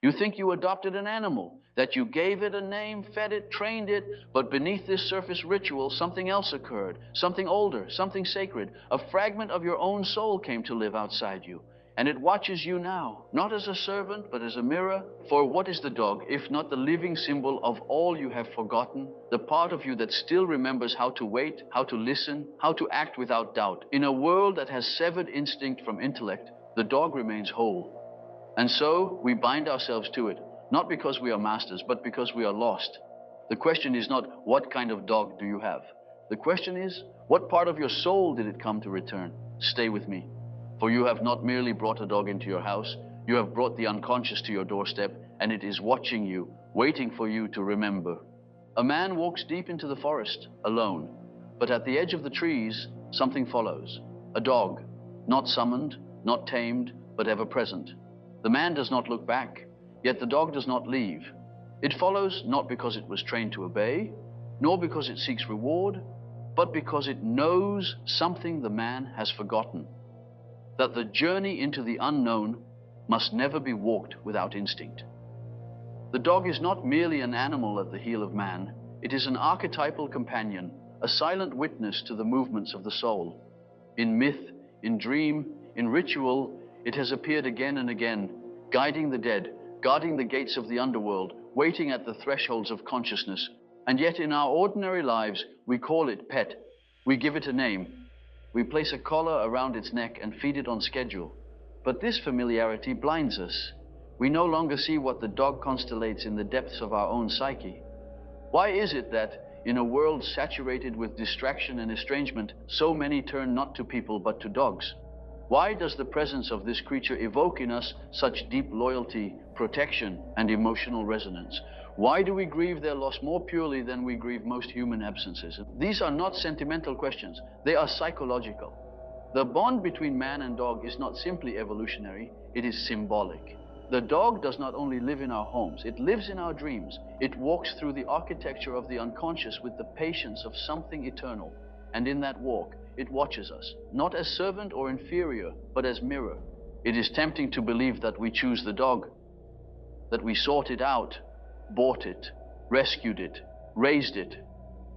You think you adopted an animal, that you gave it a name, fed it, trained it, but beneath this surface ritual, something else occurred, something older, something sacred. A fragment of your own soul came to live outside you, and it watches you now, not as a servant, but as a mirror. For what is the dog, if not the living symbol of all you have forgotten, the part of you that still remembers how to wait, how to listen, how to act without doubt? In a world that has severed instinct from intellect, the dog remains whole. And so we bind ourselves to it, not because we are masters, but because we are lost. The question is not, what kind of dog do you have? The question is, what part of your soul did it come to return? Stay with me. For you have not merely brought a dog into your house, you have brought the unconscious to your doorstep, and it is watching you, waiting for you to remember. A man walks deep into the forest, alone, but at the edge of the trees, something follows. A dog, not summoned, not tamed, but ever present. The man does not look back, yet the dog does not leave. It follows not because it was trained to obey, nor because it seeks reward, but because it knows something the man has forgotten. That the journey into the unknown must never be walked without instinct. The dog is not merely an animal at the heel of man, it is an archetypal companion, a silent witness to the movements of the soul. In myth, in dream, in ritual, it has appeared again and again, guiding the dead, guarding the gates of the underworld, waiting at the thresholds of consciousness. And yet in our ordinary lives, we call it pet. We give it a name. We place a collar around its neck and feed it on schedule. But this familiarity blinds us. We no longer see what the dog constellates in the depths of our own psyche. Why is it that, in a world saturated with distraction and estrangement, so many turn not to people but to dogs? Why does the presence of this creature evoke in us such deep loyalty, protection, and emotional resonance? Why do we grieve their loss more purely than we grieve most human absences? These are not sentimental questions, they are psychological. The bond between man and dog is not simply evolutionary, it is symbolic. The dog does not only live in our homes, it lives in our dreams. It walks through the architecture of the unconscious with the patience of something eternal. And in that walk, it watches us, not as servant or inferior, but as mirror. It is tempting to believe that we choose the dog, that we sought it out, bought it, rescued it, raised it.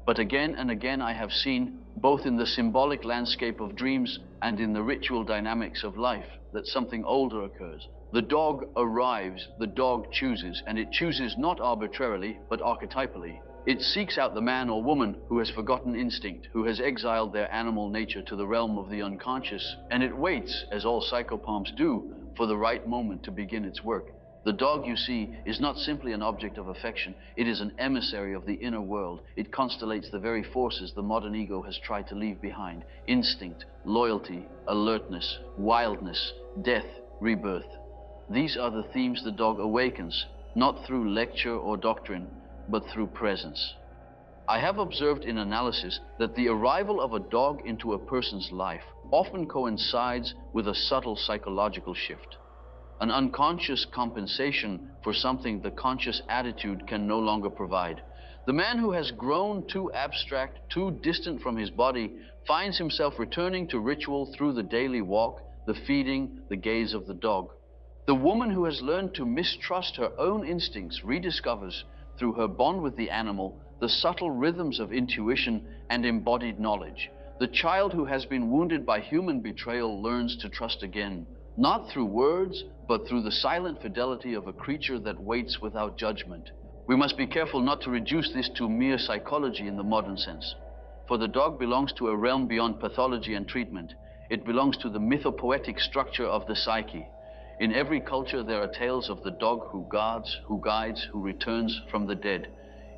But again and again I have seen, both in the symbolic landscape of dreams and in the ritual dynamics of life, that something older occurs. The dog arrives, the dog chooses, and it chooses not arbitrarily, but archetypally. It seeks out the man or woman who has forgotten instinct, who has exiled their animal nature to the realm of the unconscious, and it waits, as all psychopomps do, for the right moment to begin its work. The dog, you see, is not simply an object of affection, it is an emissary of the inner world. It constellates the very forces the modern ego has tried to leave behind: instinct, loyalty, alertness, wildness, death, rebirth. These are the themes the dog awakens, not through lecture or doctrine, but through presence. I have observed in analysis that the arrival of a dog into a person's life often coincides with a subtle psychological shift, an unconscious compensation for something the conscious attitude can no longer provide. The man who has grown too abstract, too distant from his body, finds himself returning to ritual through the daily walk, the feeding, the gaze of the dog. The woman who has learned to mistrust her own instincts rediscovers, through her bond with the animal, the subtle rhythms of intuition and embodied knowledge. The child who has been wounded by human betrayal learns to trust again, not through words, but through the silent fidelity of a creature that waits without judgment. We must be careful not to reduce this to mere psychology in the modern sense, for the dog belongs to a realm beyond pathology and treatment. It belongs to the mythopoetic structure of the psyche. In every culture there are tales of the dog who guards, who guides, who returns from the dead.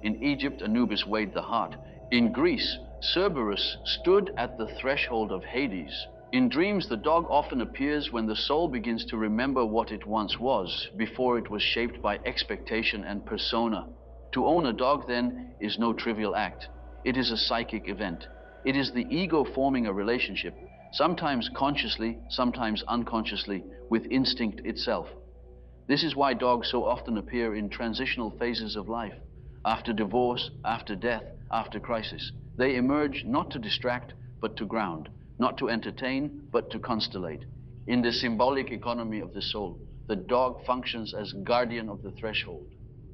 In Egypt, Anubis weighed the heart. In Greece, Cerberus stood at the threshold of Hades. In dreams, the dog often appears when the soul begins to remember what it once was, before it was shaped by expectation and persona. To own a dog, then, is no trivial act. It is a psychic event. It is the ego forming a relationship, sometimes consciously, sometimes unconsciously, with instinct itself. This is why dogs so often appear in transitional phases of life, after divorce, after death, after crisis. They emerge not to distract, but to ground, not to entertain, but to constellate. In the symbolic economy of the soul, the dog functions as guardian of the threshold.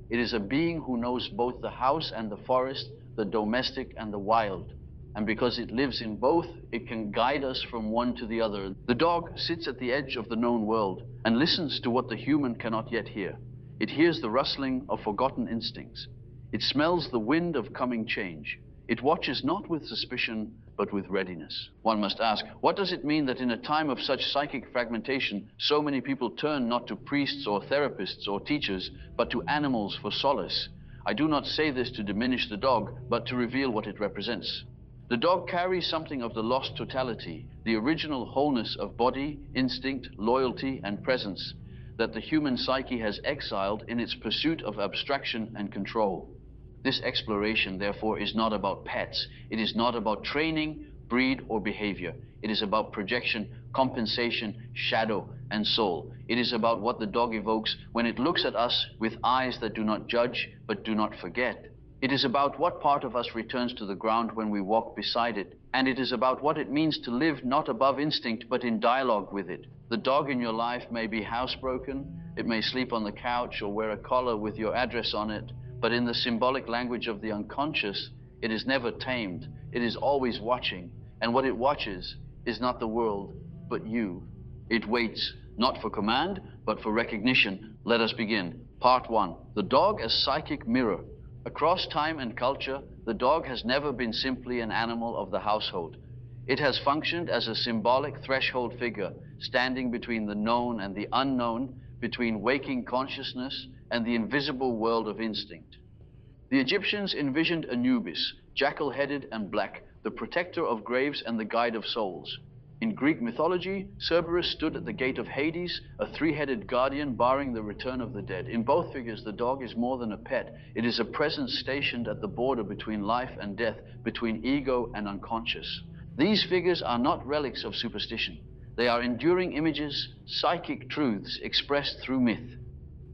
It is a being who knows both the house and the forest, the domestic and the wild. And because it lives in both, it can guide us from one to the other. The dog sits at the edge of the known world and listens to what the human cannot yet hear. It hears the rustling of forgotten instincts. It smells the wind of coming change. It watches not with suspicion, but with readiness. One must ask, what does it mean that in a time of such psychic fragmentation, so many people turn not to priests or therapists or teachers, but to animals for solace? I do not say this to diminish the dog, but to reveal what it represents. The dog carries something of the lost totality, the original wholeness of body, instinct, loyalty, and presence that the human psyche has exiled in its pursuit of abstraction and control. This exploration, therefore, is not about pets. It is not about training, breed, or behavior. It is about projection, compensation, shadow, and soul. It is about what the dog evokes when it looks at us with eyes that do not judge, but do not forget. It is about what part of us returns to the ground when we walk beside it. And it is about what it means to live not above instinct, but in dialogue with it. The dog in your life may be housebroken. It may sleep on the couch or wear a collar with your address on it. But in the symbolic language of the unconscious, it is never tamed. It is always watching. And what it watches is not the world, but you. It waits, not for command, but for recognition. Let us begin. Part 1. The dog as psychic mirror. Across time and culture, the dog has never been simply an animal of the household. It has functioned as a symbolic threshold figure, standing between the known and the unknown, between waking consciousness and the invisible world of instinct. The Egyptians envisioned Anubis, jackal-headed and black, the protector of graves and the guide of souls. In Greek mythology, Cerberus stood at the gate of Hades, a three-headed guardian barring the return of the dead. In both figures, the dog is more than a pet. It is a presence stationed at the border between life and death, between ego and unconscious. These figures are not relics of superstition. They are enduring images, psychic truths expressed through myth.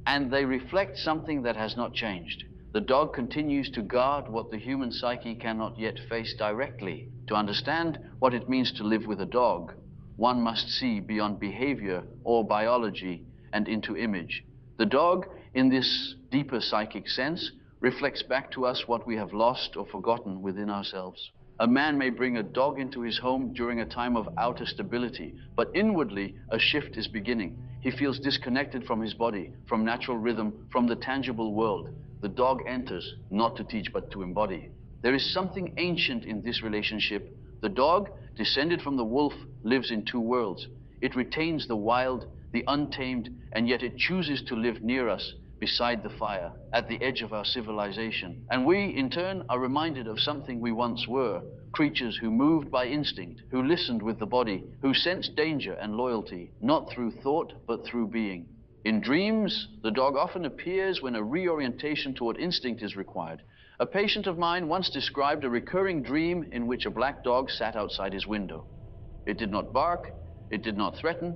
And they reflect something that has not changed. The dog continues to guard what the human psyche cannot yet face directly. To understand what it means to live with a dog, one must see beyond behavior or biology and into image. The dog, in this deeper psychic sense, reflects back to us what we have lost or forgotten within ourselves. A man may bring a dog into his home during a time of outer stability, but inwardly a shift is beginning. He feels disconnected from his body, from natural rhythm, from the tangible world. The dog enters, not to teach, but to embody. There is something ancient in this relationship. The dog, descended from the wolf, lives in two worlds. It retains the wild, the untamed, and yet it chooses to live near us, beside the fire, at the edge of our civilization. And we, in turn, are reminded of something we once were, creatures who moved by instinct, who listened with the body, who sensed danger and loyalty, not through thought, but through being. In dreams, the dog often appears when a reorientation toward instinct is required. A patient of mine once described a recurring dream in which a black dog sat outside his window. It did not bark, it did not threaten,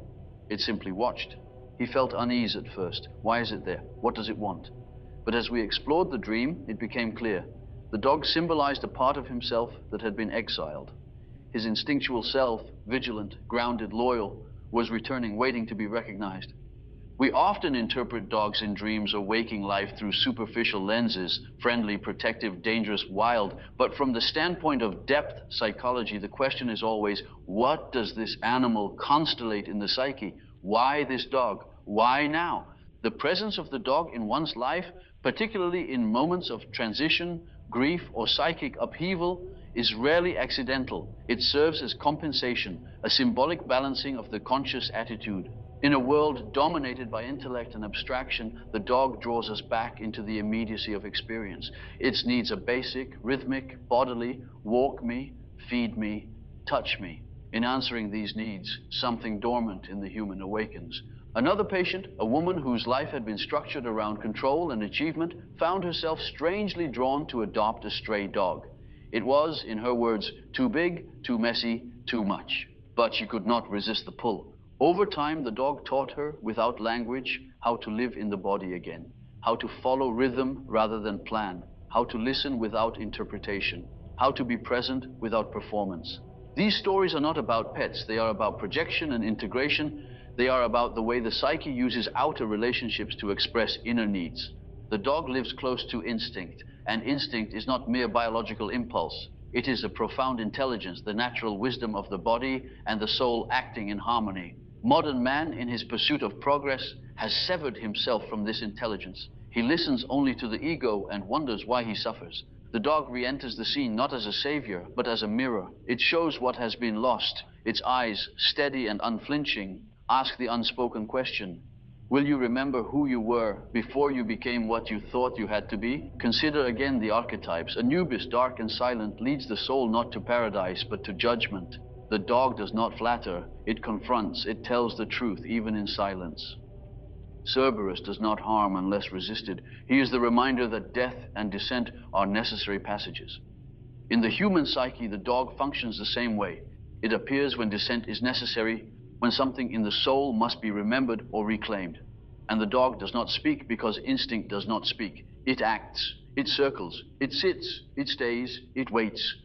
it simply watched. He felt unease at first. Why is it there? What does it want? But as we explored the dream, it became clear. The dog symbolized a part of himself that had been exiled. His instinctual self, vigilant, grounded, loyal, was returning, waiting to be recognized. We often interpret dogs in dreams or waking life through superficial lenses, friendly, protective, dangerous, wild. But from the standpoint of depth psychology, the question is always, what does this animal constellate in the psyche? Why this dog? Why now? The presence of the dog in one's life, particularly in moments of transition, grief, or psychic upheaval, is rarely accidental. It serves as compensation, a symbolic balancing of the conscious attitude. In a world dominated by intellect and abstraction, the dog draws us back into the immediacy of experience. Its needs are basic, rhythmic, bodily, walk me, feed me, touch me. In answering these needs, something dormant in the human awakens. Another patient, a woman whose life had been structured around control and achievement, found herself strangely drawn to adopt a stray dog. It was, in her words, too big, too messy, too much. But she could not resist the pull. Over time, the dog taught her, without language, how to live in the body again, how to follow rhythm rather than plan, how to listen without interpretation, how to be present without performance. These stories are not about pets. They are about projection and integration. They are about the way the psyche uses outer relationships to express inner needs. The dog lives close to instinct, and instinct is not mere biological impulse. It is a profound intelligence, the natural wisdom of the body and the soul acting in harmony. Modern man, in his pursuit of progress, has severed himself from this intelligence. He listens only to the ego and wonders why he suffers. The dog re-enters the scene not as a savior, but as a mirror. It shows what has been lost. Its eyes, steady and unflinching, ask the unspoken question: will you remember who you were before you became what you thought you had to be? Consider again the archetypes. Anubis, dark and silent, leads the soul not to paradise, but to judgment. The dog does not flatter, it confronts, it tells the truth, even in silence. Cerberus does not harm unless resisted. He is the reminder that death and descent are necessary passages. In the human psyche, the dog functions the same way. It appears when descent is necessary, when something in the soul must be remembered or reclaimed. And the dog does not speak because instinct does not speak. It acts, it circles, it sits, it stays, it waits.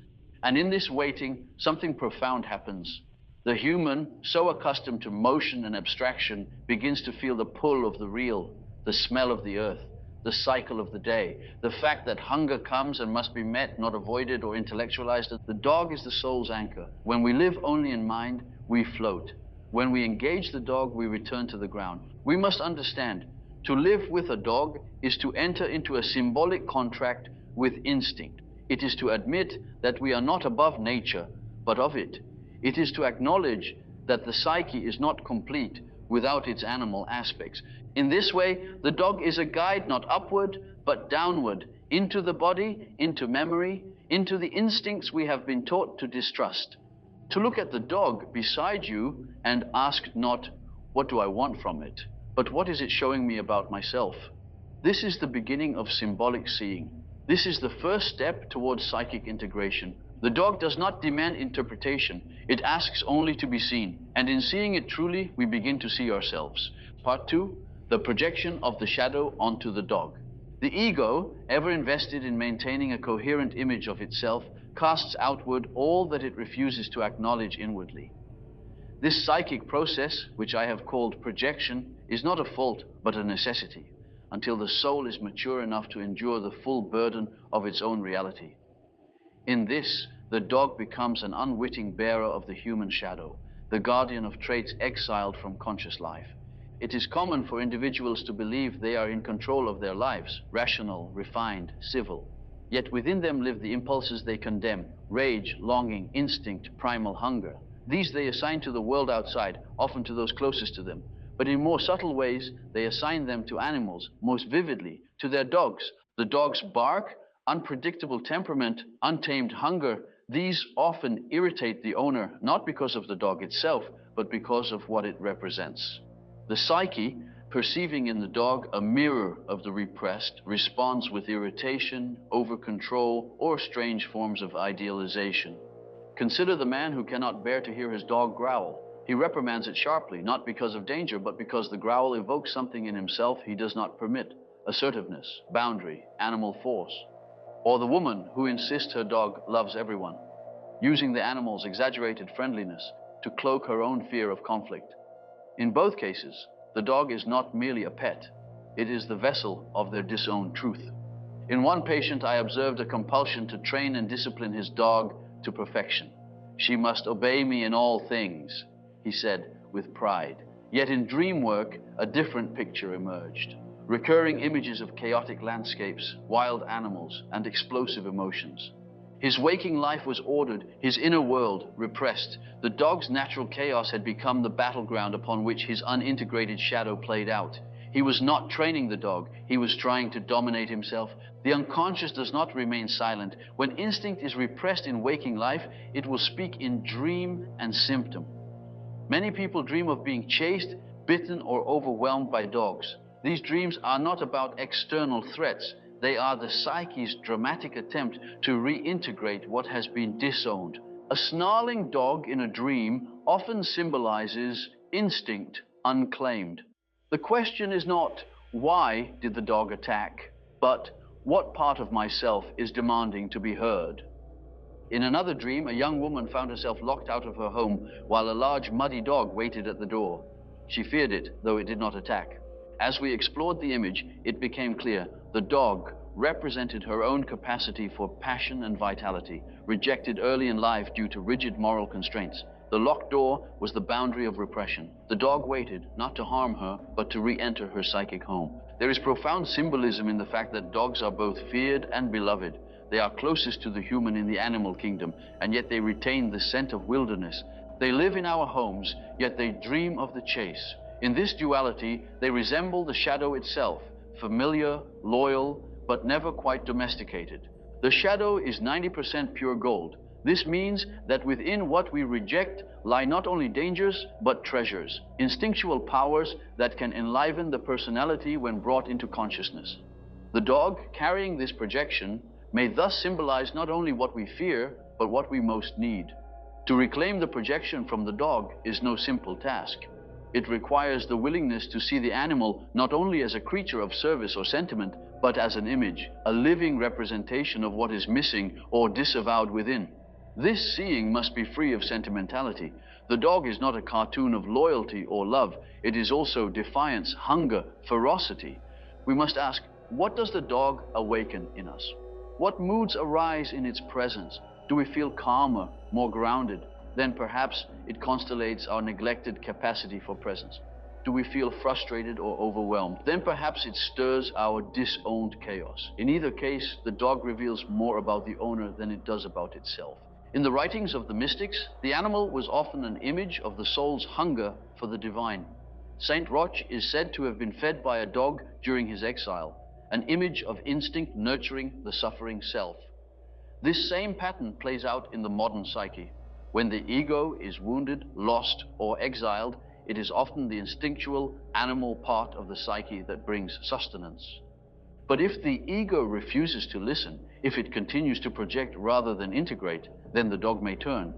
And in this waiting, something profound happens. The human, so accustomed to motion and abstraction, begins to feel the pull of the real, the smell of the earth, the cycle of the day, the fact that hunger comes and must be met, not avoided or intellectualized. The dog is the soul's anchor. When we live only in mind, we float. When we engage the dog, we return to the ground. We must understand, to live with a dog is to enter into a symbolic contract with instinct. It is to admit that we are not above nature, but of it. It is to acknowledge that the psyche is not complete without its animal aspects. In this way, the dog is a guide not upward, but downward, into the body, into memory, into the instincts we have been taught to distrust. To look at the dog beside you and ask not, what do I want from it, but what is it showing me about myself? This is the beginning of symbolic seeing. This is the first step towards psychic integration. The dog does not demand interpretation. It asks only to be seen. And in seeing it truly, we begin to see ourselves. Part 2, the projection of the shadow onto the dog. The ego, ever invested in maintaining a coherent image of itself, casts outward all that it refuses to acknowledge inwardly. This psychic process, which I have called projection, is not a fault, but a necessity, until the soul is mature enough to endure the full burden of its own reality. In this, the dog becomes an unwitting bearer of the human shadow, the guardian of traits exiled from conscious life. It is common for individuals to believe they are in control of their lives, rational, refined, civil. Yet within them live the impulses they condemn: rage, longing, instinct, primal hunger. These they assign to the world outside, often to those closest to them. But in more subtle ways, they assign them to animals, most vividly, to their dogs. The dog's bark, unpredictable temperament, untamed hunger, these often irritate the owner, not because of the dog itself, but because of what it represents. The psyche, perceiving in the dog a mirror of the repressed, responds with irritation, over-control, or strange forms of idealization. Consider the man who cannot bear to hear his dog growl. He reprimands it sharply, not because of danger, but because the growl evokes something in himself he does not permit: assertiveness, boundary, animal force. Or the woman who insists her dog loves everyone, using the animal's exaggerated friendliness to cloak her own fear of conflict. In both cases, the dog is not merely a pet. It is the vessel of their disowned truth. In one patient, I observed a compulsion to train and discipline his dog to perfection. "She must obey me in all things," he said with pride. Yet in dream work, a different picture emerged. Recurring images of chaotic landscapes, wild animals, and explosive emotions. His waking life was ordered, his inner world repressed. The dog's natural chaos had become the battleground upon which his unintegrated shadow played out. He was not training the dog, he was trying to dominate himself. The unconscious does not remain silent. When instinct is repressed in waking life, it will speak in dream and symptom. Many people dream of being chased, bitten, or overwhelmed by dogs. These dreams are not about external threats. They are the psyche's dramatic attempt to reintegrate what has been disowned. A snarling dog in a dream often symbolizes instinct unclaimed. The question is not, why did the dog attack, but what part of myself is demanding to be heard? In another dream, a young woman found herself locked out of her home while a large muddy dog waited at the door. She feared it, though it did not attack. As we explored the image, it became clear the dog represented her own capacity for passion and vitality, rejected early in life due to rigid moral constraints. The locked door was the boundary of repression. The dog waited, not to harm her, but to re-enter her psychic home. There is profound symbolism in the fact that dogs are both feared and beloved. They are closest to the human in the animal kingdom, and yet they retain the scent of wilderness. They live in our homes, yet they dream of the chase. In this duality, they resemble the shadow itself, familiar, loyal, but never quite domesticated. The shadow is 90% pure gold. This means that within what we reject lie not only dangers, but treasures, instinctual powers that can enliven the personality when brought into consciousness. The dog, carrying this projection, may thus symbolize not only what we fear, but what we most need. To reclaim the projection from the dog is no simple task. It requires the willingness to see the animal not only as a creature of service or sentiment, but as an image, a living representation of what is missing or disavowed within. This seeing must be free of sentimentality. The dog is not a cartoon of loyalty or love. It is also defiance, hunger, ferocity. We must ask, what does the dog awaken in us? What moods arise in its presence? Do we feel calmer, more grounded? Then perhaps it constellates our neglected capacity for presence. Do we feel frustrated or overwhelmed? Then perhaps it stirs our disowned chaos. In either case, the dog reveals more about the owner than it does about itself. In the writings of the mystics, the animal was often an image of the soul's hunger for the divine. Saint Roch is said to have been fed by a dog during his exile, an image of instinct nurturing the suffering self. This same pattern plays out in the modern psyche. When the ego is wounded, lost, or exiled, it is often the instinctual, animal part of the psyche that brings sustenance. But if the ego refuses to listen, if it continues to project rather than integrate, then the dog may turn.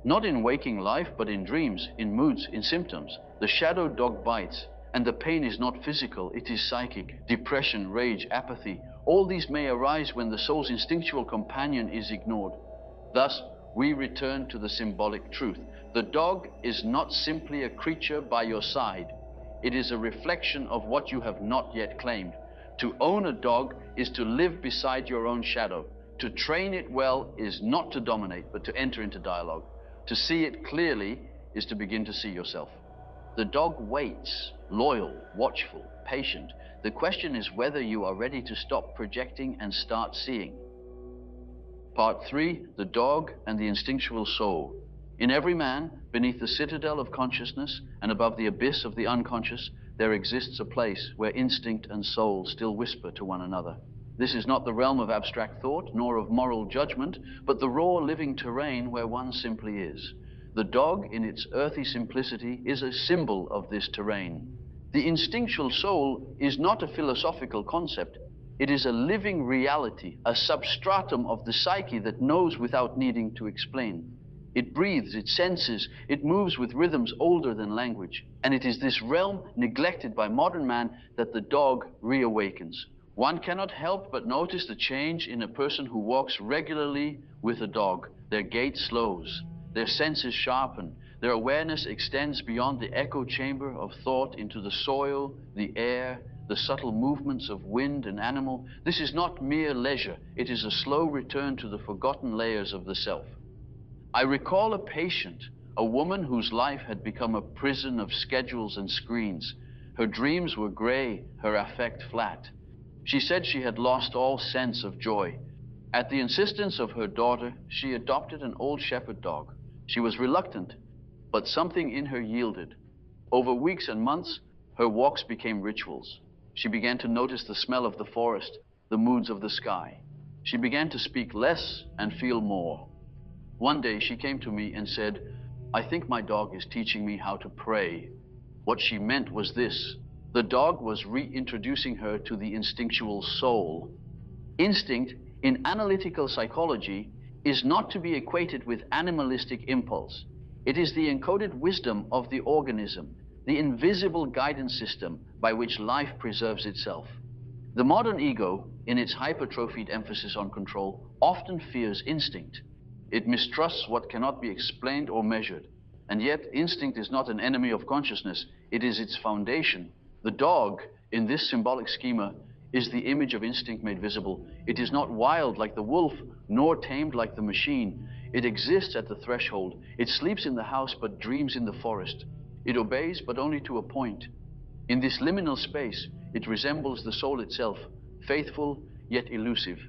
Not in waking life, but in dreams, in moods, in symptoms. The shadow dog bites, and the pain is not physical, it is psychic. Depression, rage, apathy, all these may arise when the soul's instinctual companion is ignored. Thus, we return to the symbolic truth. The dog is not simply a creature by your side. It is a reflection of what you have not yet claimed. To own a dog is to live beside your own shadow. To train it well is not to dominate, but to enter into dialogue. To see it clearly is to begin to see yourself. The dog waits, loyal, watchful, patient. The question is whether you are ready to stop projecting and start seeing. Part 3, the dog and the instinctual soul. In every man, beneath the citadel of consciousness and above the abyss of the unconscious, there exists a place where instinct and soul still whisper to one another. This is not the realm of abstract thought, nor of moral judgment, but the raw living terrain where one simply is. The dog, in its earthy simplicity, is a symbol of this terrain. The instinctual soul is not a philosophical concept. It is a living reality, a substratum of the psyche that knows without needing to explain. It breathes, it senses, it moves with rhythms older than language. And it is this realm, neglected by modern man, that the dog reawakens. One cannot help but notice the change in a person who walks regularly with a dog. Their gait slows, their senses sharpen, their awareness extends beyond the echo chamber of thought into the soil, the air, the subtle movements of wind and animal. This is not mere leisure. It is a slow return to the forgotten layers of the self. I recall a patient, a woman whose life had become a prison of schedules and screens. Her dreams were gray, her affect flat. She said she had lost all sense of joy. At the insistence of her daughter, she adopted an old shepherd dog. She was reluctant, but something in her yielded. Over weeks and months, her walks became rituals. She began to notice the smell of the forest, the moods of the sky. She began to speak less and feel more. One day she came to me and said, "I think my dog is teaching me how to pray." What she meant was this: the dog was reintroducing her to the instinctual soul. Instinct, in analytical psychology, is not to be equated with animalistic impulse. It is the encoded wisdom of the organism, the invisible guidance system by which life preserves itself. The modern ego, in its hypertrophied emphasis on control, often fears instinct. It mistrusts what cannot be explained or measured. And yet, instinct is not an enemy of consciousness. It is its foundation. The dog, in this symbolic schema, is the image of instinct made visible. It is not wild like the wolf, nor tamed like the machine. It exists at the threshold. It sleeps in the house, but dreams in the forest. It obeys, but only to a point. In this liminal space, it resembles the soul itself, faithful yet elusive.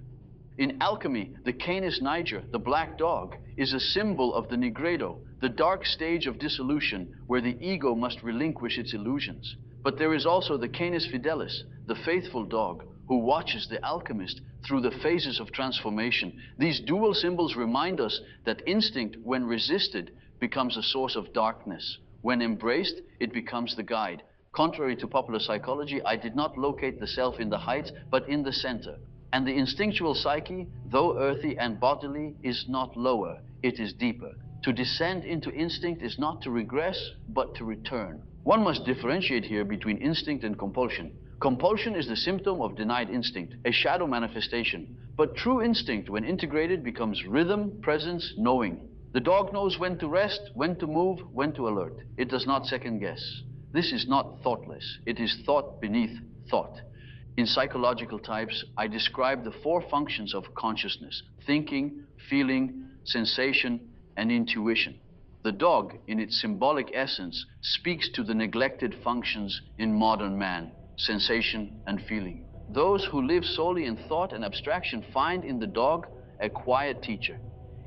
In alchemy, the Canis niger, the black dog, is a symbol of the nigredo, the dark stage of dissolution where the ego must relinquish its illusions. But there is also the Canis fidelis, the faithful dog, who watches the alchemist through the phases of transformation. These dual symbols remind us that instinct, when resisted, becomes a source of darkness. When embraced, it becomes the guide. Contrary to popular psychology, I did not locate the self in the heights, but in the center. And the instinctual psyche, though earthy and bodily, is not lower, it is deeper. To descend into instinct is not to regress, but to return. One must differentiate here between instinct and compulsion. Compulsion is the symptom of denied instinct, a shadow manifestation. But true instinct, when integrated, becomes rhythm, presence, knowing. The dog knows when to rest, when to move, when to alert. It does not second guess. This is not thoughtless. It is thought beneath thought. In psychological types, I describe the four functions of consciousness: thinking, feeling, sensation, and intuition. The dog, in its symbolic essence, speaks to the neglected functions in modern man: sensation and feeling. Those who live solely in thought and abstraction find in the dog a quiet teacher.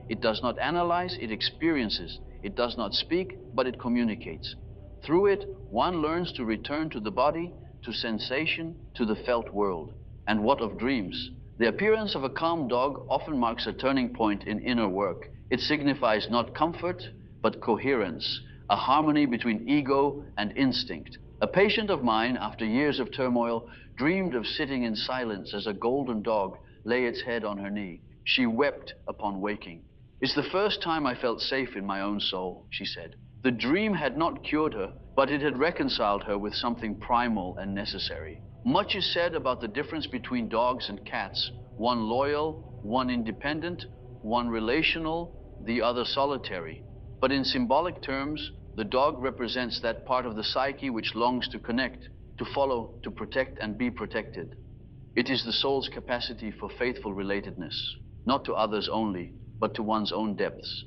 It does not analyze, it experiences. It does not speak, but it communicates. Through it, one learns to return to the body, to sensation, to the felt world. And what of dreams? The appearance of a calm dog often marks a turning point in inner work. It signifies not comfort, but coherence, a harmony between ego and instinct. A patient of mine, after years of turmoil, dreamed of sitting in silence as a golden dog lay its head on her knee. She wept upon waking. "It's the first time I felt safe in my own soul," she said. The dream had not cured her, but it had reconciled her with something primal and necessary. Much is said about the difference between dogs and cats. One loyal, one independent, one relational, the other solitary. But in symbolic terms, the dog represents that part of the psyche which longs to connect, to follow, to protect and be protected. It is the soul's capacity for faithful relatedness, not to others only, but to one's own depths.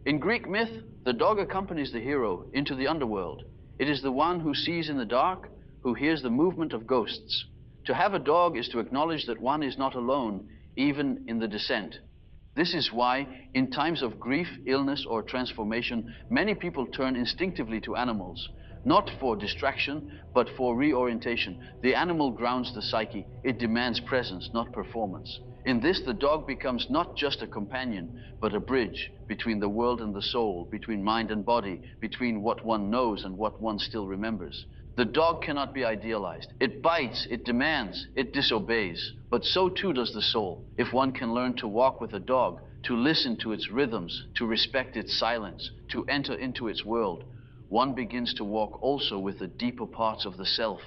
In Greek myth, the dog accompanies the hero into the underworld. It is the one who sees in the dark, who hears the movement of ghosts. To have a dog is to acknowledge that one is not alone, even in the descent. This is why, in times of grief, illness, or transformation, many people turn instinctively to animals, not for distraction, but for reorientation. The animal grounds the psyche. It demands presence, not performance. In this, the dog becomes not just a companion, but a bridge between the world and the soul, between mind and body, between what one knows and what one still remembers. The dog cannot be idealized. It bites, it demands, it disobeys. But so too does the soul. If one can learn to walk with a dog, to listen to its rhythms, to respect its silence, to enter into its world, one begins to walk also with the deeper parts of the self.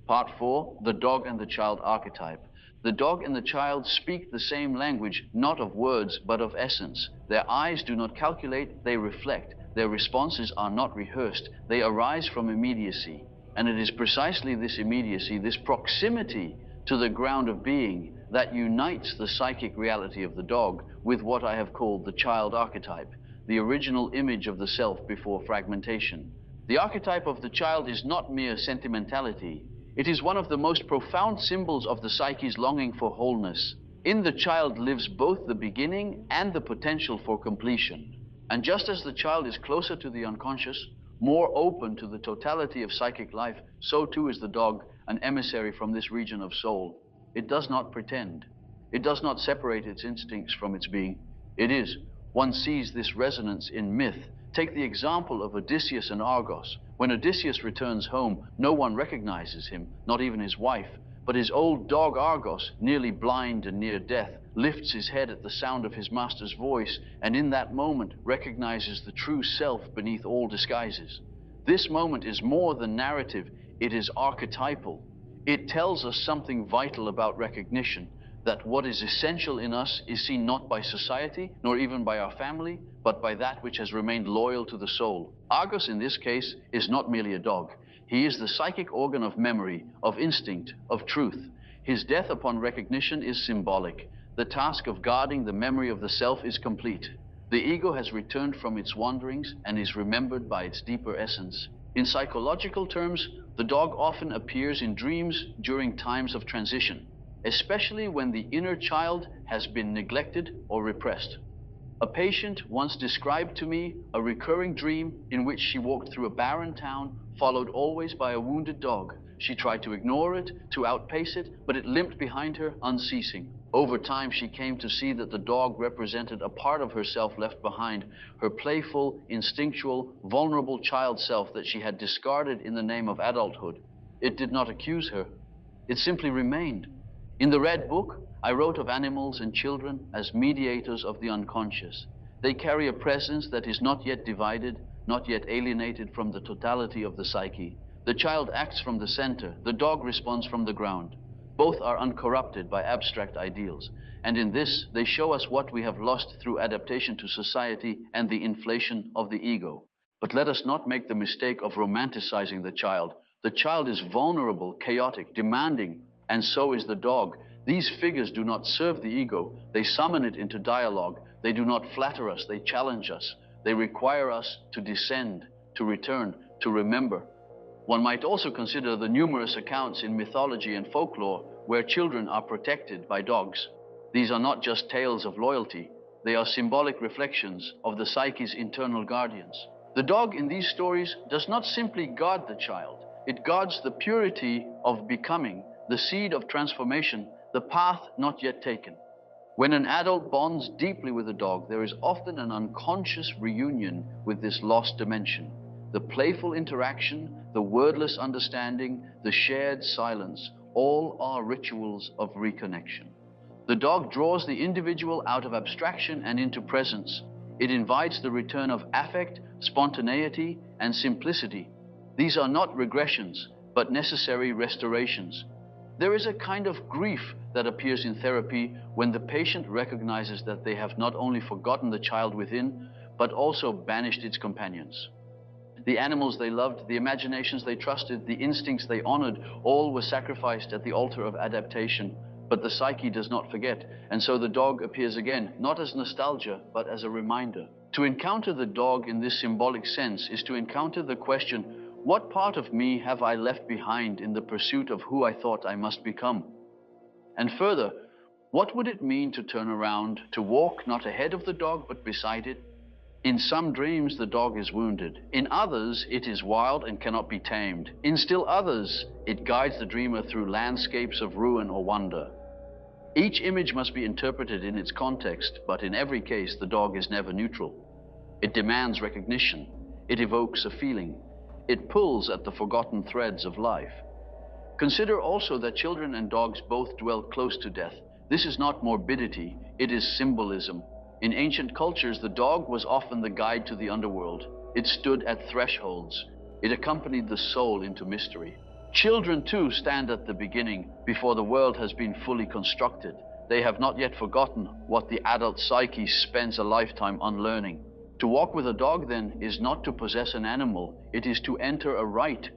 Part 4, the dog and the child archetype. The dog and the child speak the same language, not of words, but of essence. Their eyes do not calculate, they reflect. Their responses are not rehearsed. They arise from immediacy. And it is precisely this immediacy, this proximity to the ground of being, that unites the psychic reality of the dog with what I have called the child archetype, the original image of the self before fragmentation. The archetype of the child is not mere sentimentality. It is one of the most profound symbols of the psyche's longing for wholeness. In the child lives both the beginning and the potential for completion. And just as the child is closer to the unconscious, more open to the totality of psychic life, so too is the dog an emissary from this region of soul. It does not pretend. It does not separate its instincts from its being. It is. One sees this resonance in myth. Take the example of Odysseus and Argos. When Odysseus returns home, no one recognizes him, not even his wife. But his old dog Argos, nearly blind and near death, lifts his head at the sound of his master's voice, and in that moment recognizes the true self beneath all disguises. This moment is more than narrative, it is archetypal. It tells us something vital about recognition. that what is essential in us is seen not by society, nor even by our family, but by that which has remained loyal to the soul. Argos, in this case, is not merely a dog. He is the psychic organ of memory, of instinct, of truth. His death upon recognition is symbolic. The task of guarding the memory of the self is complete. The ego has returned from its wanderings and is remembered by its deeper essence. In psychological terms, the dog often appears in dreams during times of transition, especially when the inner child has been neglected or repressed. A patient once described to me a recurring dream in which she walked through a barren town, followed always by a wounded dog. She tried to ignore it, to outpace it, but it limped behind her, unceasing. Over time, she came to see that the dog represented a part of herself left behind, her playful, instinctual, vulnerable child self that she had discarded in the name of adulthood. It did not accuse her. It simply remained. In the Red Book, I wrote of animals and children as mediators of the unconscious. They carry a presence that is not yet divided, not yet alienated from the totality of the psyche. The child acts from the center, the dog responds from the ground. Both are uncorrupted by abstract ideals, and in this they show us what we have lost through adaptation to society and the inflation of the ego. But let us not make the mistake of romanticizing the child. The child is vulnerable, chaotic, demanding, and so is the dog. These figures do not serve the ego. They summon it into dialogue. They do not flatter us. They challenge us. They require us to descend, to return, to remember. One might also consider the numerous accounts in mythology and folklore where children are protected by dogs. These are not just tales of loyalty. They are symbolic reflections of the psyche's internal guardians. The dog in these stories does not simply guard the child. It guards the purity of becoming, the seed of transformation, the path not yet taken. When an adult bonds deeply with a dog, there is often an unconscious reunion with this lost dimension. The playful interaction, the wordless understanding, the shared silence, all are rituals of reconnection. The dog draws the individual out of abstraction and into presence. It invites the return of affect, spontaneity, and simplicity. These are not regressions, but necessary restorations. There is a kind of grief that appears in therapy when the patient recognizes that they have not only forgotten the child within, but also banished its companions. The animals they loved, the imaginations they trusted, the instincts they honored, all were sacrificed at the altar of adaptation. But the psyche does not forget, and so the dog appears again, not as nostalgia, but as a reminder. To encounter the dog in this symbolic sense is to encounter the question, what part of me have I left behind in the pursuit of who I thought I must become? And further, what would it mean to turn around, to walk not ahead of the dog, but beside it? In some dreams, the dog is wounded. In others, it is wild and cannot be tamed. In still others, it guides the dreamer through landscapes of ruin or wonder. Each image must be interpreted in its context, but in every case, the dog is never neutral. It demands recognition. It evokes a feeling. It pulls at the forgotten threads of life. Consider also that children and dogs both dwell close to death. This is not morbidity, it is symbolism. In ancient cultures, the dog was often the guide to the underworld. It stood at thresholds. It accompanied the soul into mystery. Children, too, stand at the beginning, before the world has been fully constructed. They have not yet forgotten what the adult psyche spends a lifetime unlearning. To walk with a dog, then, is not to possess an animal. It is to enter a rite.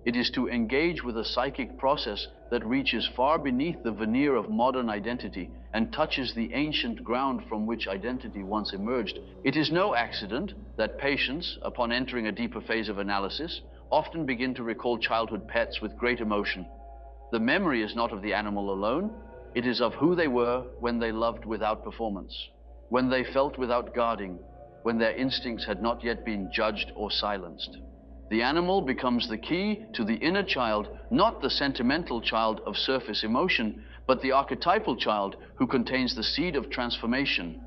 It is to engage with a psychic process that reaches far beneath the veneer of modern identity and touches the ancient ground from which identity once emerged. It is no accident that patients, upon entering a deeper phase of analysis, often begin to recall childhood pets with great emotion. The memory is not of the animal alone. It is of who they were when they loved without performance, when they felt without guarding, when their instincts had not yet been judged or silenced. The animal becomes the key to the inner child, not the sentimental child of surface emotion, but the archetypal child who contains the seed of transformation.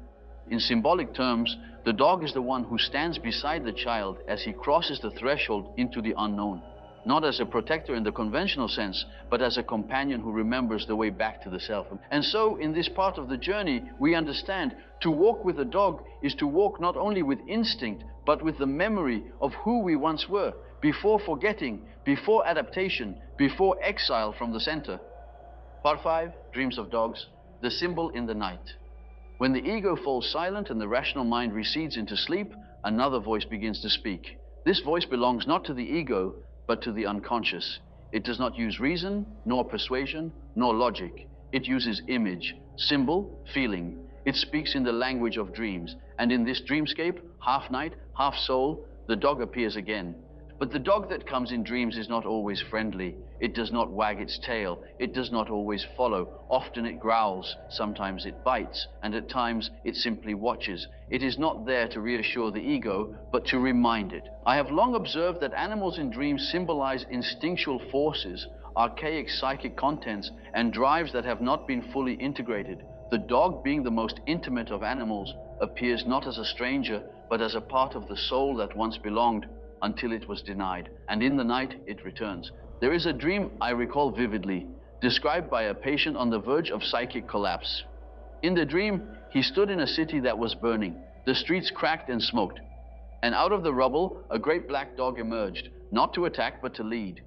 In symbolic terms, the dog is the one who stands beside the child as he crosses the threshold into the unknown, not as a protector in the conventional sense, but as a companion who remembers the way back to the self. And so, in this part of the journey, we understand to walk with a dog is to walk not only with instinct, but with the memory of who we once were, before forgetting, before adaptation, before exile from the center. Part 5, Dreams of Dogs. the symbol in the night. When the ego falls silent and the rational mind recedes into sleep, another voice begins to speak. This voice belongs not to the ego, but to the unconscious. It does not use reason, nor persuasion, nor logic. It uses image, symbol, feeling. It speaks in the language of dreams. And in this dreamscape, half night, half soul, the dog appears again. But the dog that comes in dreams is not always friendly. It does not wag its tail. It does not always follow. Often it growls, sometimes it bites, and at times it simply watches. It is not there to reassure the ego, but to remind it. I have long observed that animals in dreams symbolize instinctual forces, archaic psychic contents, and drives that have not been fully integrated. The dog, being the most intimate of animals, appears not as a stranger, but as a part of the soul that once belonged, until it was denied, and in the night it returns. There is a dream I recall vividly, described by a patient on the verge of psychic collapse. In the dream, he stood in a city that was burning. The streets cracked and smoked, and out of the rubble, a great black dog emerged, not to attack, but to lead.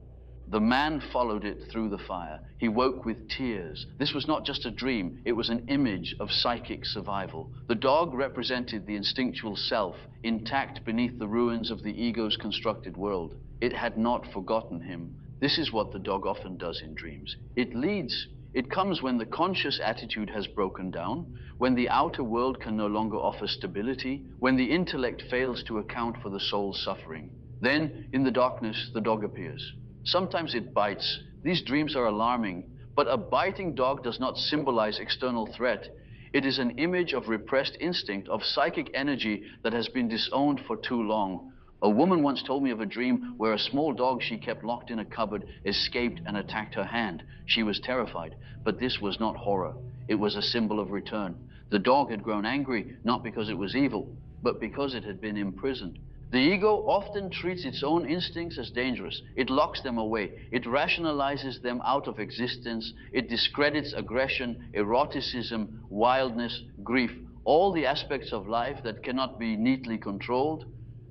The man followed it through the fire. He woke with tears. This was not just a dream, it was an image of psychic survival. The dog represented the instinctual self, intact beneath the ruins of the ego's constructed world. It had not forgotten him. This is what the dog often does in dreams. It leads. It comes when the conscious attitude has broken down, when the outer world can no longer offer stability, when the intellect fails to account for the soul's suffering. Then, in the darkness, the dog appears. Sometimes it bites. These dreams are alarming, but a biting dog does not symbolize external threat. It is an image of repressed instinct, of psychic energy that has been disowned for too long. A woman once told me of a dream where a small dog she kept locked in a cupboard escaped and attacked her hand. She was terrified, but this was not horror. It was a symbol of return. The dog had grown angry, not because it was evil, but because it had been imprisoned. The ego often treats its own instincts as dangerous. It locks them away. It rationalizes them out of existence. It discredits aggression, eroticism, wildness, grief, all the aspects of life that cannot be neatly controlled.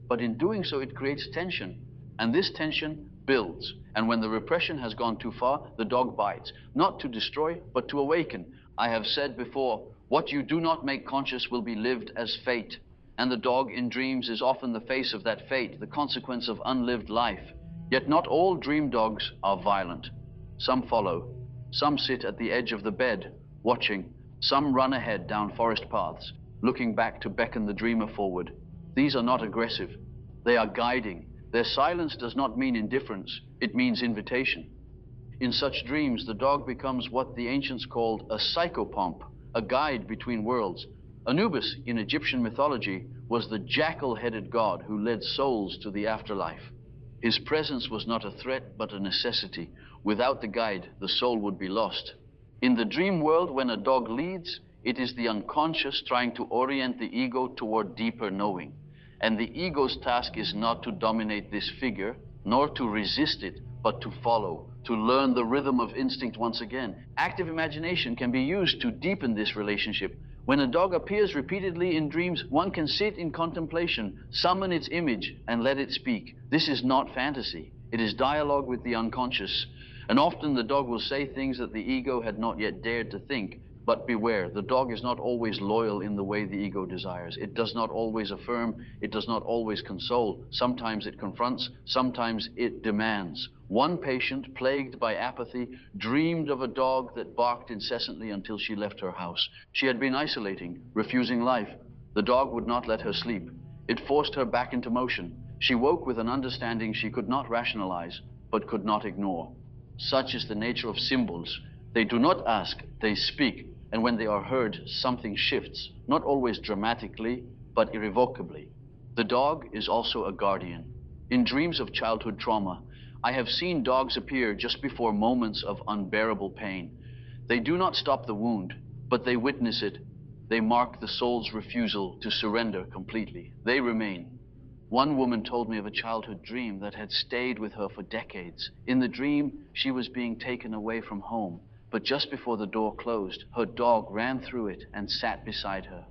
But in doing so, it creates tension. And this tension builds. And when the repression has gone too far, the dog bites. Not to destroy, but to awaken. I have said before, what you do not make conscious will be lived as fate. And the dog in dreams is often the face of that fate, the consequence of unlived life. Yet not all dream dogs are violent. Some follow. Some sit at the edge of the bed, watching. Some run ahead down forest paths, looking back to beckon the dreamer forward. These are not aggressive. They are guiding. Their silence does not mean indifference. It means invitation. In such dreams, the dog becomes what the ancients called a psychopomp, a guide between worlds. Anubis, in Egyptian mythology, was the jackal-headed god who led souls to the afterlife. His presence was not a threat, but a necessity. Without the guide, the soul would be lost. In the dream world, when a dog leads, it is the unconscious trying to orient the ego toward deeper knowing. And the ego's task is not to dominate this figure, nor to resist it, but to follow, to learn the rhythm of instinct once again. Active imagination can be used to deepen this relationship. When a dog appears repeatedly in dreams, one can sit in contemplation, summon its image, and let it speak. This is not fantasy. It is dialogue with the unconscious. And often the dog will say things that the ego had not yet dared to think. But beware, the dog is not always loyal in the way the ego desires. It does not always affirm. It does not always console. Sometimes it confronts. Sometimes it demands. One patient, plagued by apathy, dreamed of a dog that barked incessantly until she left her house. She had been isolating, refusing life. The dog would not let her sleep. It forced her back into motion. She woke with an understanding she could not rationalize, but could not ignore. Such is the nature of symbols. They do not ask, they speak. And when they are heard, something shifts, not always dramatically, but irrevocably. The dog is also a guardian. In dreams of childhood trauma, I have seen dogs appear just before moments of unbearable pain. They do not stop the wound, but they witness it. They mark the soul's refusal to surrender completely. They remain. One woman told me of a childhood dream that had stayed with her for decades. In the dream, she was being taken away from home. But just before the door closed, her dog ran through it and sat beside her.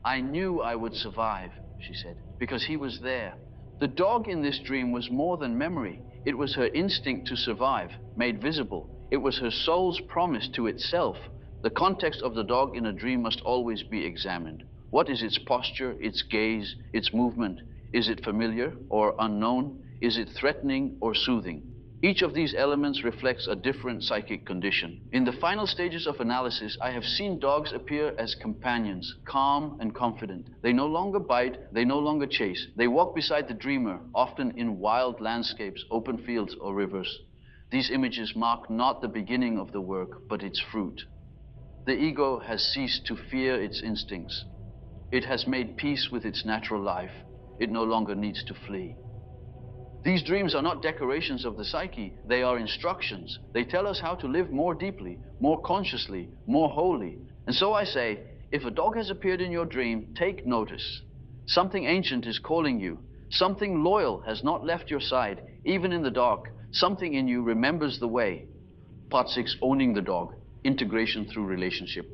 I knew I would survive, she said, because he was there. The dog in this dream was more than memory. It was her instinct to survive, made visible. It was her soul's promise to itself, The context of the dog in a dream must always be examined. What is its posture, its gaze, its movement? Is it familiar or unknown? Is it threatening or soothing? Each of these elements reflects a different psychic condition. In the final stages of analysis, I have seen dogs appear as companions, calm and confident. They no longer bite, they no longer chase. They walk beside the dreamer, often in wild landscapes, open fields, or rivers. These images mark not the beginning of the work, but its fruit. The ego has ceased to fear its instincts. It has made peace with its natural life. It no longer needs to flee. These dreams are not decorations of the psyche, they are instructions. They tell us how to live more deeply, more consciously, more wholly. And so I say, if a dog has appeared in your dream, take notice. Something ancient is calling you. Something loyal has not left your side, even in the dark. Something in you remembers the way. Part 6, owning the dog, integration through relationship.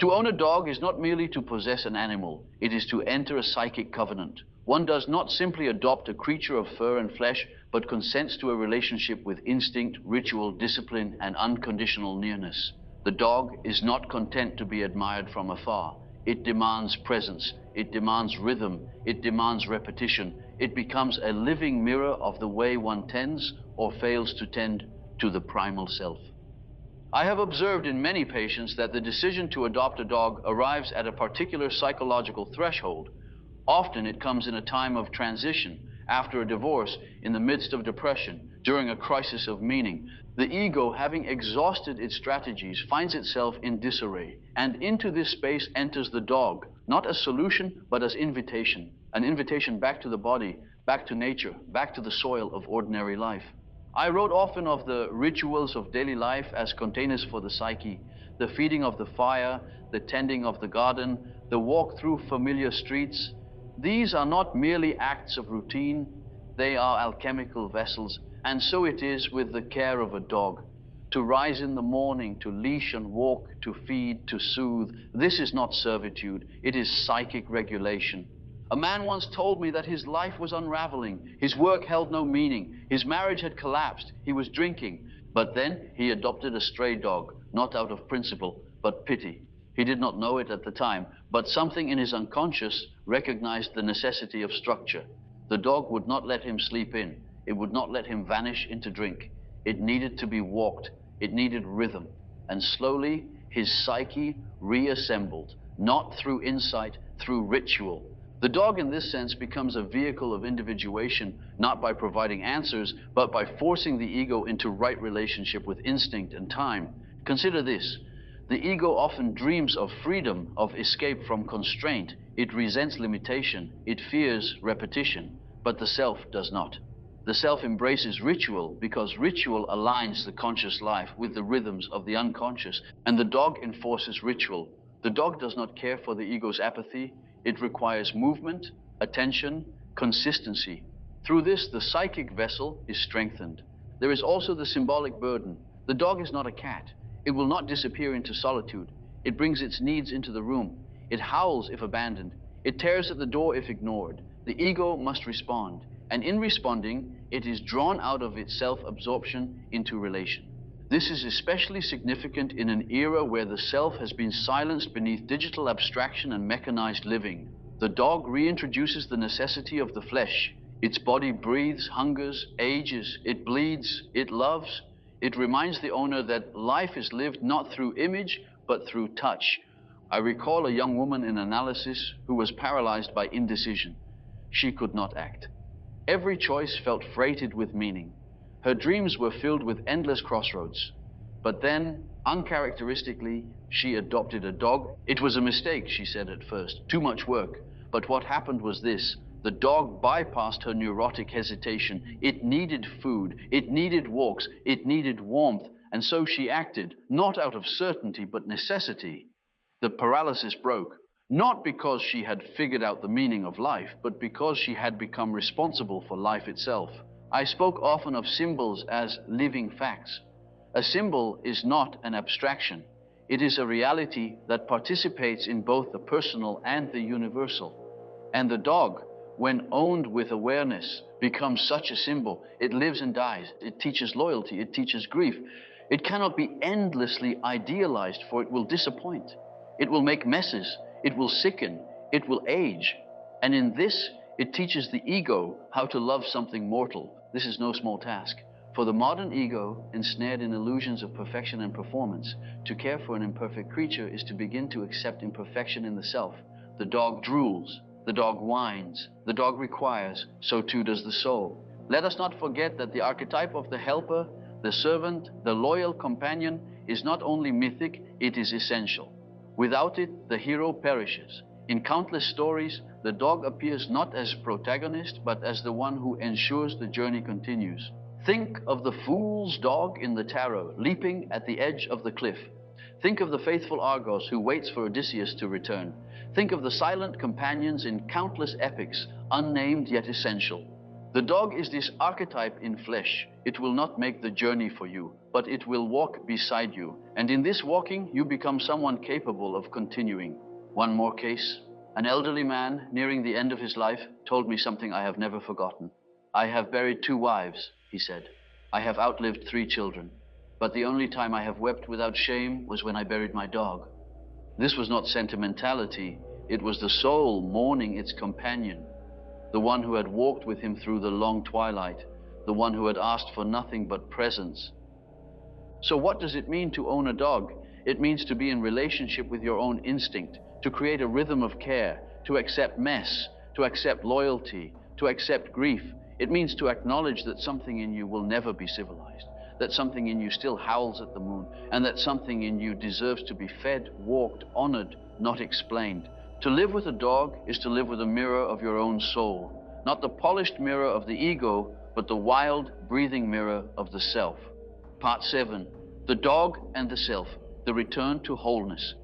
To own a dog is not merely to possess an animal, it is to enter a psychic covenant. One does not simply adopt a creature of fur and flesh, but consents to a relationship with instinct, ritual, discipline, and unconditional nearness. The dog is not content to be admired from afar. It demands presence, it demands rhythm, it demands repetition. It becomes a living mirror of the way one tends or fails to tend to the primal self. I have observed in many patients that the decision to adopt a dog arrives at a particular psychological threshold. Often it comes in a time of transition, after a divorce, in the midst of depression, during a crisis of meaning. The ego, having exhausted its strategies, finds itself in disarray. And into this space enters the dog, not as solution, but as invitation. An invitation back to the body, back to nature, back to the soil of ordinary life. I wrote often of the rituals of daily life as containers for the psyche, the feeding of the fire, the tending of the garden, the walk through familiar streets. These are not merely acts of routine, they are alchemical vessels, and so it is with the care of a dog. To rise in the morning, to leash and walk, to feed, to soothe, this is not servitude, it is psychic regulation. A man once told me that his life was unraveling, his work held no meaning, his marriage had collapsed, he was drinking. But then he adopted a stray dog, not out of principle, but pity. He did not know it at the time, but something in his unconscious recognized the necessity of structure. The dog would not let him sleep in. It would not let him vanish into drink. It needed to be walked. It needed rhythm. And slowly, his psyche reassembled, not through insight, through ritual. The dog in this sense becomes a vehicle of individuation, not by providing answers, but by forcing the ego into right relationship with instinct and time. Consider this. The ego often dreams of freedom, of escape from constraint. It resents limitation. It fears repetition. But the self does not. The self embraces ritual because ritual aligns the conscious life with the rhythms of the unconscious, and the dog enforces ritual. The dog does not care for the ego's apathy. It requires movement, attention, consistency. Through this, the psychic vessel is strengthened. There is also the symbolic burden. The dog is not a cat. It will not disappear into solitude. It brings its needs into the room. It howls if abandoned. It tears at the door if ignored. The ego must respond, and in responding, it is drawn out of its self-absorption into relation. This is especially significant in an era where the self has been silenced beneath digital abstraction and mechanized living. The dog reintroduces the necessity of the flesh. Its body breathes, hungers, ages, it bleeds, it loves. It reminds the owner that life is lived not through image, but through touch. I recall a young woman in analysis who was paralyzed by indecision. She could not act. Every choice felt freighted with meaning. Her dreams were filled with endless crossroads. But then, uncharacteristically, she adopted a dog. It was a mistake, she said at first, too much work. But what happened was this. The dog bypassed her neurotic hesitation. It needed food, it needed walks, it needed warmth, and so she acted, not out of certainty, but necessity. The paralysis broke, not because she had figured out the meaning of life, but because she had become responsible for life itself. I spoke often of symbols as living facts. A symbol is not an abstraction. It is a reality that participates in both the personal and the universal. And the dog, when owned with awareness, becomes such a symbol. It lives and dies. It teaches loyalty. It teaches grief. It cannot be endlessly idealized, for it will disappoint. It will make messes. It will sicken. It will age. And in this, it teaches the ego how to love something mortal. This is no small task. For the modern ego, ensnared in illusions of perfection and performance, to care for an imperfect creature is to begin to accept imperfection in the self. The dog drools. The dog whines. The dog requires. So too does the soul. Let us not forget that the archetype of the helper, the servant, the loyal companion is not only mythic, it is essential. Without it, the hero perishes. In countless stories, the dog appears not as protagonist, but as the one who ensures the journey continues. Think of the fool's dog in the tarot, leaping at the edge of the cliff. Think of the faithful Argos who waits for Odysseus to return. Think of the silent companions in countless epics, unnamed yet essential. The dog is this archetype in flesh. It will not make the journey for you, but it will walk beside you. And in this walking, you become someone capable of continuing. One more case. An elderly man, nearing the end of his life, told me something I have never forgotten. "I have buried 2 wives," he said. "I have outlived 3 children. But the only time I have wept without shame was when I buried my dog." This was not sentimentality. It was the soul mourning its companion, the one who had walked with him through the long twilight, the one who had asked for nothing but presence. So what does it mean to own a dog? It means to be in relationship with your own instinct, to create a rhythm of care, to accept mess, to accept loyalty, to accept grief. It means to acknowledge that something in you will never be civilized, that something in you still howls at the moon, and that something in you deserves to be fed, walked, honored, not explained. To live with a dog is to live with a mirror of your own soul, not the polished mirror of the ego, but the wild, breathing mirror of the self. Part 7, the dog and the self, the return to wholeness.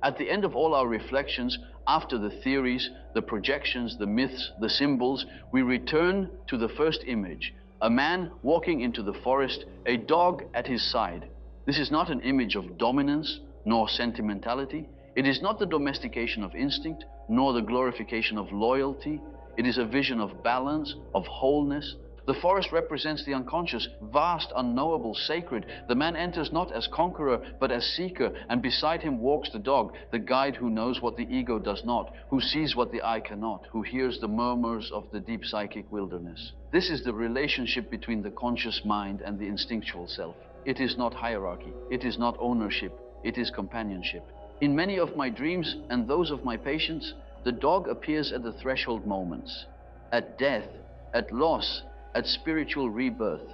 At the end of all our reflections, after the theories, the projections, the myths, the symbols, we return to the first image, a man walking into the forest, a dog at his side. This is not an image of dominance nor sentimentality. It is not the domestication of instinct, nor the glorification of loyalty. It is a vision of balance, of wholeness. The forest represents the unconscious, vast, unknowable, sacred. The man enters not as conqueror, but as seeker, and beside him walks the dog, the guide who knows what the ego does not, who sees what the eye cannot, who hears the murmurs of the deep psychic wilderness. This is the relationship between the conscious mind and the instinctual self. It is not hierarchy. It is not ownership. It is companionship. In many of my dreams and those of my patients, the dog appears at the threshold moments, at death, at loss, at spiritual rebirth.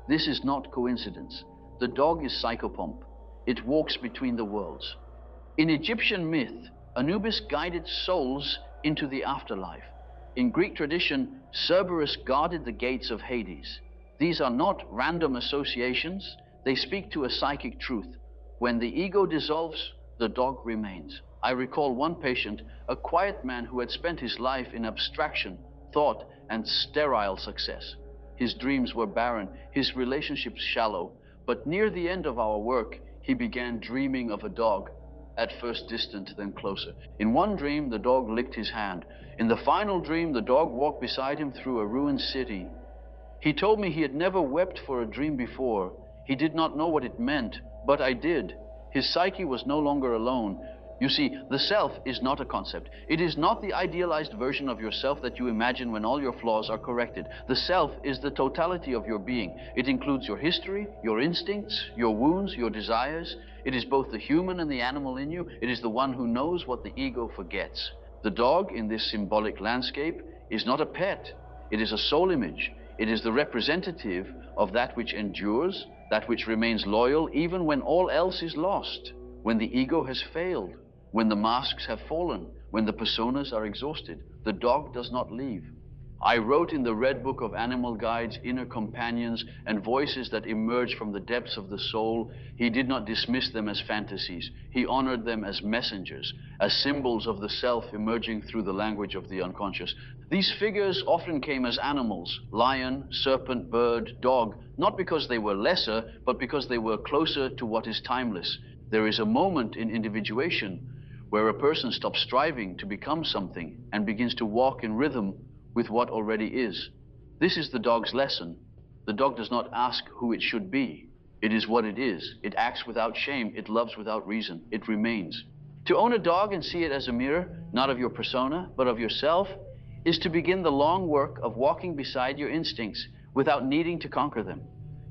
This is not coincidence. The dog is psychopomp. It walks between the worlds. In Egyptian myth, Anubis guided souls into the afterlife. In Greek tradition, Cerberus guarded the gates of Hades. These are not random associations. They speak to a psychic truth. When the ego dissolves, the dog remains. I recall one patient, a quiet man who had spent his life in abstraction, thought, and sterile success. His dreams were barren, his relationships shallow, but near the end of our work, he began dreaming of a dog, at first distant, then closer. In one dream, the dog licked his hand. In the final dream, the dog walked beside him through a ruined city. He told me he had never wept for a dream before. He did not know what it meant, but I did. His psyche was no longer alone. You see, the self is not a concept. It is not the idealized version of yourself that you imagine when all your flaws are corrected. The self is the totality of your being. It includes your history, your instincts, your wounds, your desires. It is both the human and the animal in you. It is the one who knows what the ego forgets. The dog in this symbolic landscape is not a pet. It is a soul image. It is the representative of that which endures, that which remains loyal even when all else is lost, when the ego has failed, when the masks have fallen, when the personas are exhausted. The dog does not leave. I wrote in the Red Book of Animal Guides inner companions and voices that emerge from the depths of the soul. He did not dismiss them as fantasies. He honored them as messengers, as symbols of the self emerging through the language of the unconscious. These figures often came as animals: lion, serpent, bird, dog, not because they were lesser, but because they were closer to what is timeless. There is a moment in individuation where a person stops striving to become something and begins to walk in rhythm with what already is. This is the dog's lesson. The dog does not ask who it should be. It is what it is. It acts without shame. It loves without reason. It remains. To own a dog and see it as a mirror, not of your persona, but of yourself, is to begin the long work of walking beside your instincts without needing to conquer them.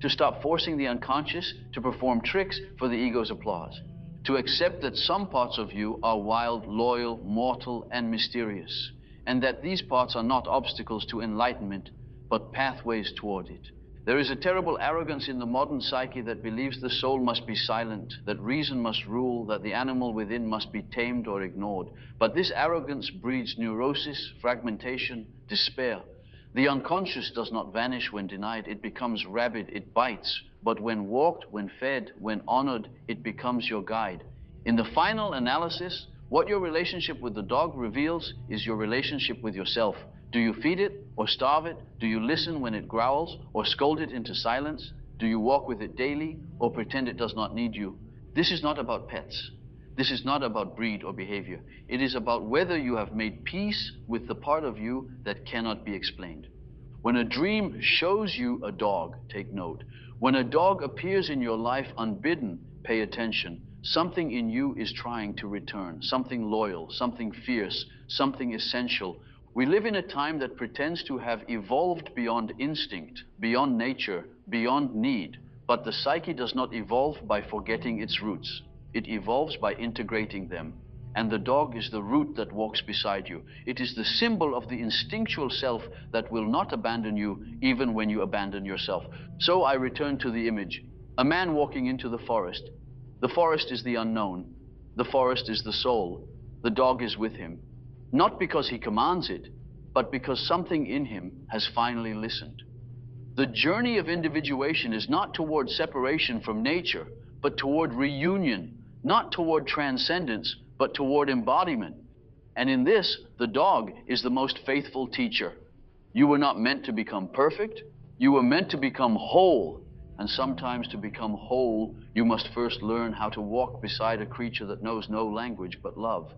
To stop forcing the unconscious to perform tricks for the ego's applause. To accept that some parts of you are wild, loyal, mortal, and mysterious, and that these parts are not obstacles to enlightenment, but pathways toward it. There is a terrible arrogance in the modern psyche that believes the soul must be silent, that reason must rule, that the animal within must be tamed or ignored. But this arrogance breeds neurosis, fragmentation, despair. The unconscious does not vanish when denied. It becomes rabid, it bites. But when walked, when fed, when honored, it becomes your guide. In the final analysis, what your relationship with the dog reveals is your relationship with yourself. Do you feed it or starve it? Do you listen when it growls or scold it into silence? Do you walk with it daily or pretend it does not need you? This is not about pets. This is not about breed or behavior. It is about whether you have made peace with the part of you that cannot be explained. When a dream shows you a dog, take note. When a dog appears in your life unbidden, pay attention. Something in you is trying to return, something loyal, something fierce, something essential. We live in a time that pretends to have evolved beyond instinct, beyond nature, beyond need. But the psyche does not evolve by forgetting its roots. It evolves by integrating them. And the dog is the root that walks beside you. It is the symbol of the instinctual self that will not abandon you even when you abandon yourself. So I return to the image. A man walking into the forest. The forest is the unknown. The forest is the soul. The dog is with him. Not because he commands it, but because something in him has finally listened. The journey of individuation is not toward separation from nature, but toward reunion, not toward transcendence, but toward embodiment. And in this, the dog is the most faithful teacher. You were not meant to become perfect. You were meant to become whole. And sometimes to become whole, you must first learn how to walk beside a creature that knows no language but love.